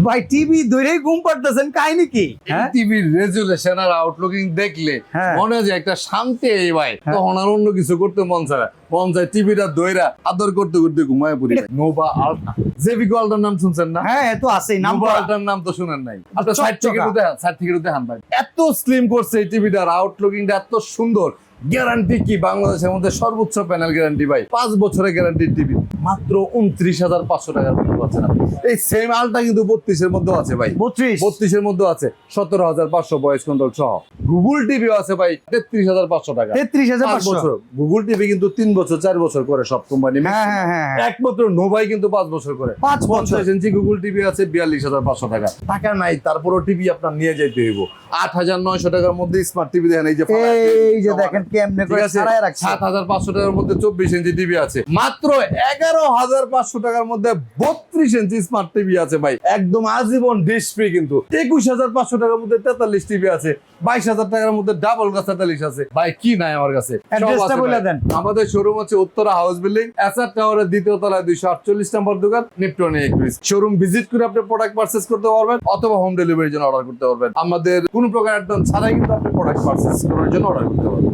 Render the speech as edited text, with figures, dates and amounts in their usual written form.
ভাই টিভি ধরেই ঘুম পাড়তেছেন, কাহিনী কি? টিভির রেজুলেশন আর আউটলুকিং দেখলে মনে হয় যে একটা শান্তি এই ভাই, তখন আর অন্য কিছু করতে মন চায় টিভিটা দইরা আদর করতে করতে ঘুমায় পড়ি। নোভা আলট্রা, জেভিকো আলট্রার নাম শুনছেন না? হ্যাঁ এ তো আছেই, নাম নোভা আলট্রার নাম তো শুনেন নাই? আপনার সাইড থেকে দেখান ভাই, এত স্লিম করছে এই টিভিটার, আউটলুকিংটা এত সুন্দর। গ্যারান্টি কি বাংলাদেশের মধ্যে সর্বোচ্চ প্যানেল গ্যারান্টি ভাই, 5 বছরের গ্যারান্টির টিভি মাত্র 29,500 টাকার মধ্যে পাচ্ছেন আপনি। এই সেম আলটা কিন্তু 32 এর মধ্যে আছে ভাই, 32 এর মধ্যে আছে, 17,500 ভয়েস কন্ট্রোল সহ। গুগল টিভিও আছে ভাই 33,500 টাকা, 33,500। গুগল টিভি কিন্তু 3 বছর 4 বছর করে সব কোম্পানি, একমাত্র নোভাই কিন্তু 5 বছর করে। 5 বছর 50 ইঞ্চি গুগল টিভি আছে 42,500 টাকা। টাকা নাই তারপরও টিভি আপনার নিয়ে যাইতে হইব। 8,900 টাকার মধ্যে স্মার্ট টিভি দেখেন, এই যে দেখেন কেমনে করে ছাড়ায় রাখছে। 7,500 টাকার মধ্যে 24 ইঞ্চি টিভি আছে। মাত্র 11,500 টাকার মধ্যে 32 ইঞ্চি স্মার্ট টিভি আছে ভাই, একদম আজীবন ডিশ ফ্রি। কিন্তু 21,500 টাকার মধ্যে 43 টিভি আছে, 22,000 টাকার মধ্যে ডাবল 43 আছে ভাই। কি নাই আমার কাছে? অ্যাড্রেসটা বলে দেন। আমাদের শোরুম হচ্ছে উত্তরা হাউস বিল্ডিং, এসআর টাওয়ারের দ্বিতীয় তলায় 248 নম্বর দোকান, নিপটনে 21। শোরুম ভিজিট করে আপনি প্রোডাক্ট পারচেজ করতে পারবেন অথবা হোম ডেলিভারির জন্য অর্ডার করতে পারবেন। আমাদের কোনো প্রকার অ্যাডভান্স ছাড়াই কিন্তু আপনি প্রোডাক্ট পারচেজ করার জন্য অর্ডার করতে পারবেন।